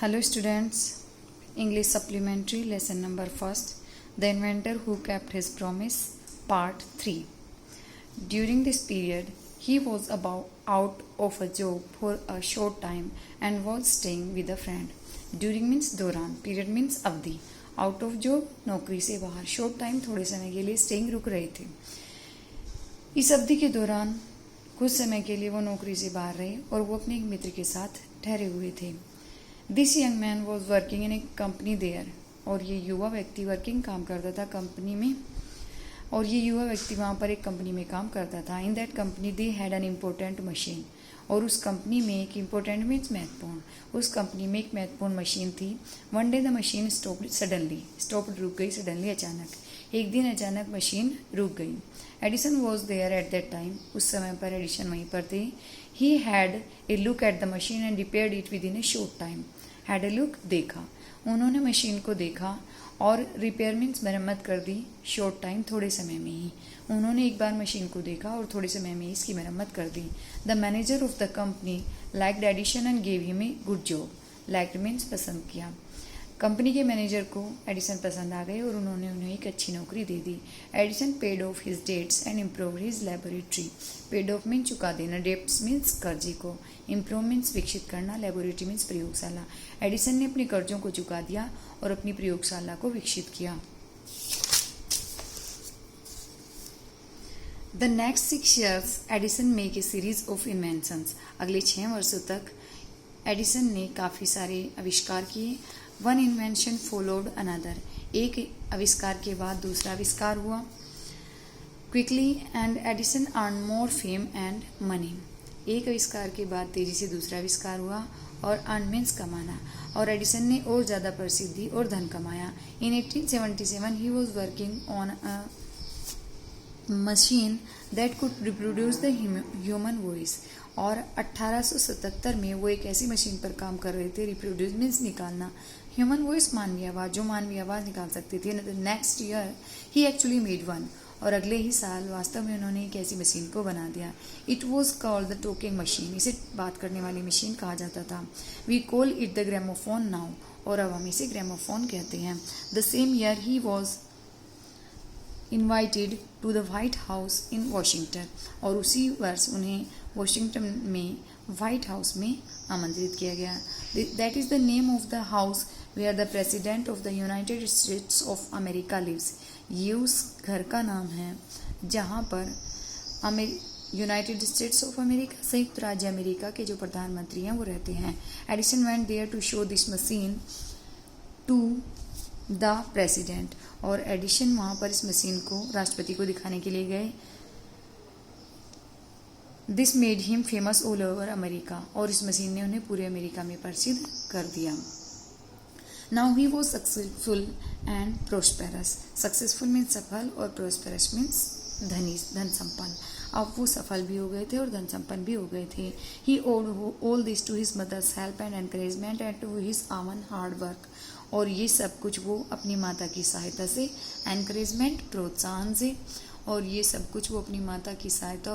Hello students, English supplementary lesson number first, The Inventor Who Kept His Promise, part 3. During this period, he was out of a job for a short time and was staying with a friend. During means दौरान, period means अवधि. Out of job, नौकरी से बाहर. Short time, थोड़े समय के लिए staying रुक रहे थे. इस अवधि के दौरान कुछ समय के लिए वो नौकरी से बाहर रहे और वो अपने एक मित्र के साथ ठहरे हुए थे. This young man was working in a company there. और ये युवा व्यक्ति वर्किंग काम करता था कंपनी में, और ये युवा व्यक्ति वहाँ पर एक कंपनी में काम करता था. In that company they had an important machine. और उस कंपनी में एक इम्पोर्टेंट मीन्स महत्वपूर्ण, उस कंपनी में एक महत्वपूर्ण मशीन थी. One day the machine stopped रुक गई सडनली, अचानक. एक दिन अचानक मशीन रुक गई. Edison was there at that time. उस समय पर एडिसन वहीं पर थे. He had a look at the machine and repaired it within a short time. Had a look, देखा. उन्होंने मशीन को देखा और रिपेयर मीन्स मरम्मत कर दी. शॉर्ट टाइम, थोड़े समय में ही. उन्होंने एक बार मशीन को देखा और थोड़े समय में ही इसकी मरम्मत कर दी. The manager of the company liked Edison and gave him a good job. Liked means पसंद किया. कंपनी के मैनेजर को एडिसन पसंद आ गए और उन्होंने उन्हें एक अच्छी नौकरी दे दी. Edison paid off his debts and improve his laboratory. Paid off means चुका देना, डेट्स मीन्स कर्जे को, इम्प्रूव मीन्स विकसित करना, लेबोरेटरी मीन्स प्रयोगशाला. एडिसन ने अपने कर्जों को चुका दिया और अपनी प्रयोगशाला को विकसित किया. The next 6 years Edison make a series of inventions. अगले 6 वर्षों तक एडिसन ने काफ़ी सारे आविष्कार किए. One invention followed another. एक आविष्कार के बाद दूसरा आविष्कार हुआ. Quickly and Edison earn more fame and money. एक आविष्कार के बाद तेजी से दूसरा आविष्कार हुआ और अर्न मीन्स कमाना, और एडिसन ने और ज़्यादा प्रसिद्धि और धन कमाया. इन 1877 he was working on a machine that could reproduce the human voice. और 1877 में वो एक ऐसी मशीन पर काम कर रहे थे. रिप्रोड्यूस मीन्स निकालना, ह्यूमन वॉइस मानवीय आवाज़, जो मानवीय आवाज़ निकाल सकती थी. नेक्स्ट ईयर ही एक्चुअली मेड वन. और अगले ही साल वास्तव में उन्होंने एक ऐसी मशीन को बना दिया. It was called the talking machine. इसे बात करने वाली मशीन कहा जाता था. We call it the gramophone now. और अब हम इसे ग्रामोफोन कहते हैं. The same year he was invited to the White House in Washington. और उसी वर्ष उन्हें वॉशिंगटन में व्हाइट हाउस में आमंत्रित किया गया. That is the name of the house where the president of the United States of America lives. ये उस घर का नाम है जहाँ पर यूनाइटेड स्टेट्स ऑफ अमेरिका, संयुक्त राज्य अमेरिका के जो प्रधानमंत्री हैं वो रहते हैं. Edison went there to show this machine to the president. और एडिशन वहाँ पर इस मशीन को राष्ट्रपति को दिखाने के लिए गए. This made him famous all over America. और इस मशीन ने उन्हें पूरे अमेरिका में प्रसिद्ध कर दिया. Now he was successful and prosperous. Successful means सफल और प्रोस्पेरस मीन्स धन संपन्न. अब वो सफल भी हो गए थे और धन संपन्न भी हो गए थे. He owed all this to his mother's help and encouragement and to his own hard work. और ये सब कुछ वो अपनी माता की सहायता से, एनकरेजमेंट प्रोत्साहन से, और ये सब कुछ वो अपनी माता की सहायता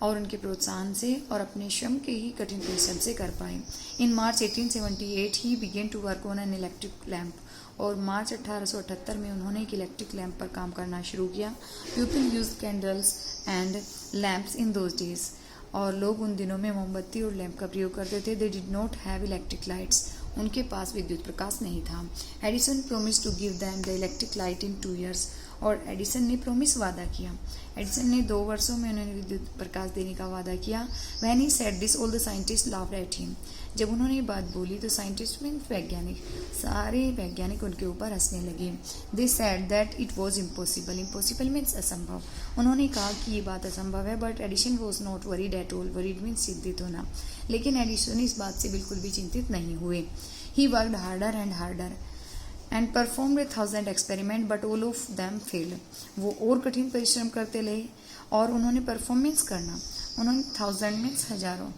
और उनके प्रोत्साहन से और अपने श्रम के ही कठिन परिश्रम से कर पाए. In March 1878 he began to work on an electric lamp. और मार्च 1878 में उन्होंने एक इलेक्ट्रिक लैम्प पर काम करना शुरू किया. People use candles and lamps in those days. और लोग उन दिनों में मोमबत्ती और लैम्प का प्रयोग करते थे. They did not have electric lights. उनके पास विद्युत प्रकाश नहीं था. Edison promise to give them the electric light in 2 years. और एडिसन ने प्रोमिस वादा किया. एडिसन ने 2 वर्षों में उन्होंने विद्युत प्रकाश देने का वादा किया. When he said this all the scientist laughed at him. जब उन्होंने ये बात बोली तो साइंटिस्ट मीन वैज्ञानिक, सारे वैज्ञानिक उनके ऊपर हंसने लगे. They said that it was impossible. Impossible means असंभव. उन्होंने कहा कि ये बात असंभव है. But Edison was not worried at all. Worried means चिंतित होना. लेकिन एडिसन इस बात से बिल्कुल भी चिंतित नहीं हुए. He worked harder and harder and performed 1,000 experiment but all of them failed. वो और कठिन परिश्रम करते रहे और उन्होंने परफॉर्मेंस करना, उन्होंने 1000 मीन्स हजारों,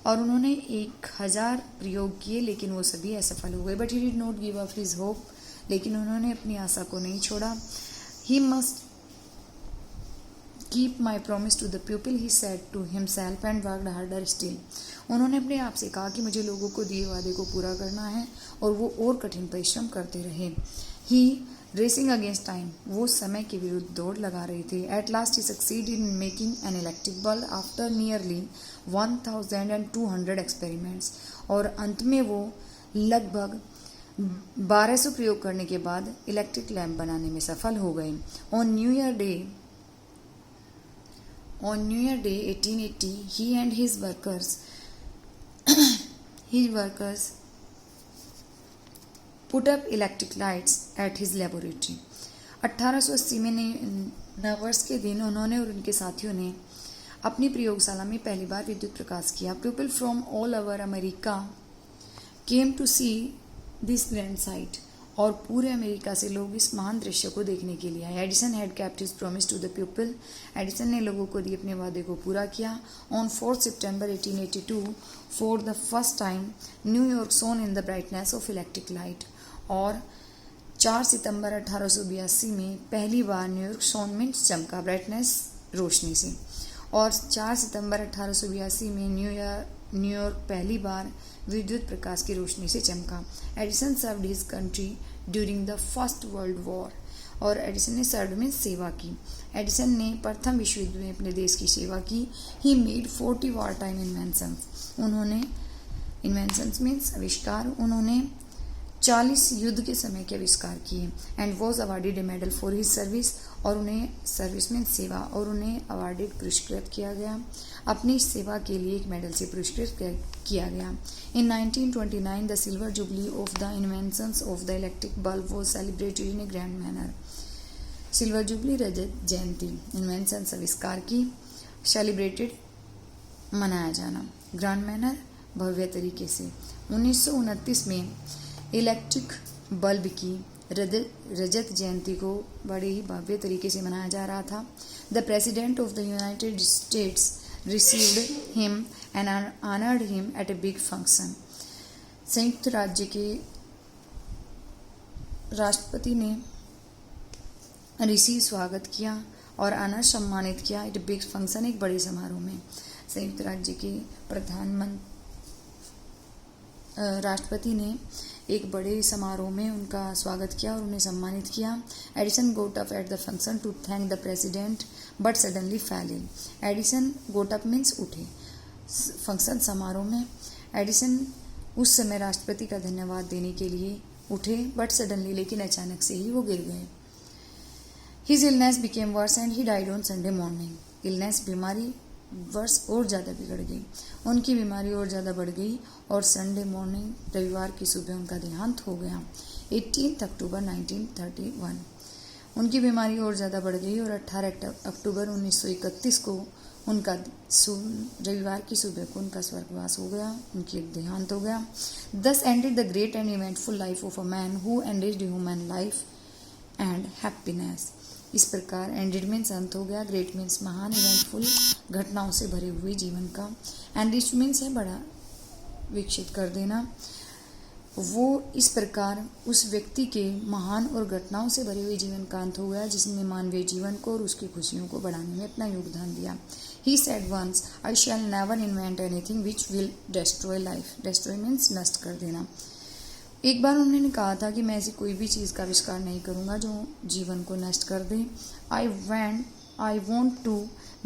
और उन्होंने 1000 प्रयोग किए लेकिन वो सभी असफल हो गए. But he did not give up his hope. लेकिन उन्होंने अपनी आशा को नहीं छोड़ा. He must keep my promise to the people he said to himself and worked harder still. उन्होंने अपने आप से कहा कि मुझे लोगों को दिए वादे को पूरा करना है और वो और कठिन परिश्रम करते रहे। ही रेसिंग अगेंस्ट टाइम, वो समय के विरुद्ध दौड़ लगा रहे थे। At last he succeed in making an electric bulb after nearly 1200 experiments, और अंत में वो लगभग 1200 प्रयोग करने के बाद इलेक्ट्रिक लैंप बनाने में सफल हो गए। On new year day 1880 he and his workers put up electric lights at his laboratory। 1880 में नववर्ष के दिन उन्होंने और उनके साथियों ने अपनी प्रयोगशाला में पहली बार विद्युत प्रकाश किया। People from all over America came to see this grand sight, और पूरे अमेरिका से लोग इस महान दृश्य को देखने के लिए आए। Edison had kept his promise to the people. Edison ने लोगों को दिए अपने वादे को पूरा किया। On 4 September 1882 for the first time New York shone in the brightness of electric light, और 4 सितंबर 1882 में पहली बार न्यूयॉर्क शोन में चमका, ब्राइटनेस रोशनी से। और 4 सितंबर 1882 में न्यूयॉर्क पहली बार विद्युत प्रकाश की रोशनी से चमका। Edison served his country during the first world war, और एडिसन ने सर्व में सेवा की। एडिसन ने प्रथम विश्व युद्ध में अपने देश की सेवा की। He made 40 war time inventions, उन्होंने इन्वेंशंस मीन्स आविष्कार, उन्होंने 40 युद्ध के समय के आविष्कार किए। And was awarded A medal for his service, और उन्हें सर्विस में सेवा, और उन्हें अवार्डेड पुरस्कृत किया गया, अपनी सेवा के लिए एक मेडल से पुरस्कृत किया गया। इन 1929 the silver jubilee of the inventions of the electric bulb was celebrated in A grand manner. Silver jubilee Rajat Jayanti, inventions आविष्कार की, सेलिब्रेटेड मनाया जाना, ग्रैंड मैनर भव्य तरीके से। 1929 में इलेक्ट्रिक बल्ब की रजत जयंती को बड़े ही भव्य तरीके से मनाया जा रहा था। The president of the United states received him and honoured him at a big function. संयुक्त राज्य के राष्ट्रपति ने स्वागत किया और ऑनर सम्मानित किया एट ए बिग फंक्शन, एक बड़े समारोह में। संयुक्त राज्य के राष्ट्रपति ने एक बड़े समारोह में उनका स्वागत किया और उन्हें सम्मानित किया। Edison got up at the function to thank the president but suddenly fell ill. Edison got up means उठे। फंक्शन समारोह में एडिसन उस समय राष्ट्रपति का धन्यवाद देने के लिए उठे, बट सडनली, लेकिन अचानक से ही वो गिर गए। His illness became worse and he died on Sunday morning. Illness, बीमारी, वर्ष और ज़्यादा बिगड़ गई, उनकी बीमारी और ज़्यादा बढ़ गई और संडे मॉर्निंग, रविवार की सुबह उनका देहांत हो गया। 18 अक्टूबर 1931 उनकी बीमारी और ज़्यादा बढ़ गई और 18 अक्टूबर 1931 को उनका रविवार की सुबह को उनका स्वर्गवास हो गया, उनकी देहांत हो गया। Thus ended the great and eventful life of a man who enriched human life and happiness। इस प्रकार एंडेड मीन्स अंत हो गया, ग्रेट मीन्स महान, इवेंटफुल घटनाओं से भरे हुए जीवन का, एनरिच मीन्स है बड़ा, विकसित कर देना। वो इस प्रकार उस व्यक्ति के महान और घटनाओं से भरे हुए जीवन का अंत हो गया जिसने मानवीय जीवन को और उसकी खुशियों को बढ़ाने में अपना योगदान दिया। He said once, I shall never invent anything which will destroy life। destroy means नष्ट कर देना। एक बार उन्होंने कहा था कि मैं ऐसी कोई भी चीज़ का आविष्कार नहीं करूँगा जो जीवन को नष्ट कर दे। I want to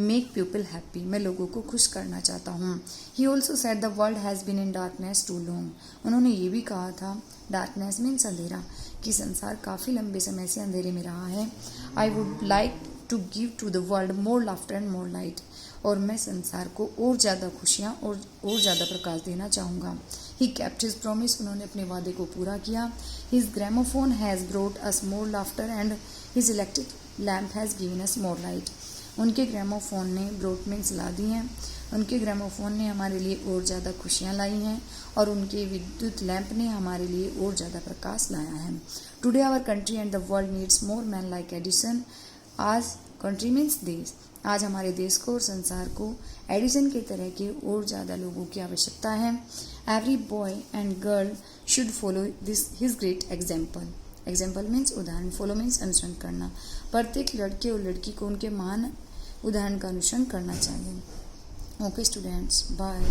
make people happy। मैं लोगों को खुश करना चाहता हूँ। He also said the world has been in darkness too long। उन्होंने ये भी कहा था, darkness means अंधेरा, कि संसार काफ़ी लंबे समय से अंधेरे में रहा है। I would like to give to the world more laughter and more light। और मैं संसार को और ज़्यादा खुशियाँ और ज़्यादा प्रकाश देना चाहूँगा। He kept his promise। उन्होंने अपने वादे को पूरा किया। His gramophone has brought us more laughter and his electric lamp has given us more light। उनके ग्रामोफोन ने, ब्रोट मीन्स ला दी हैं, उनके ग्रामोफोन ने हमारे लिए और ज़्यादा खुशियाँ लाई हैं और उनके विद्युत लैंप ने हमारे लिए और ज़्यादा प्रकाश लाया है। Today our country and the world needs more man like Edison. आज कंट्री मीन्स देश, आज हमारे देश को और संसार को एडिसन के तरह के और ज़्यादा लोगों की आवश्यकता है। Every boy and girl should follow this his great example. Example means उदाहरण, फॉलो मीन्स अनुसरण करना। प्रत्येक लड़के और लड़की को उनके महान उदाहरण का अनुसरण करना चाहिए। Okay students, bye.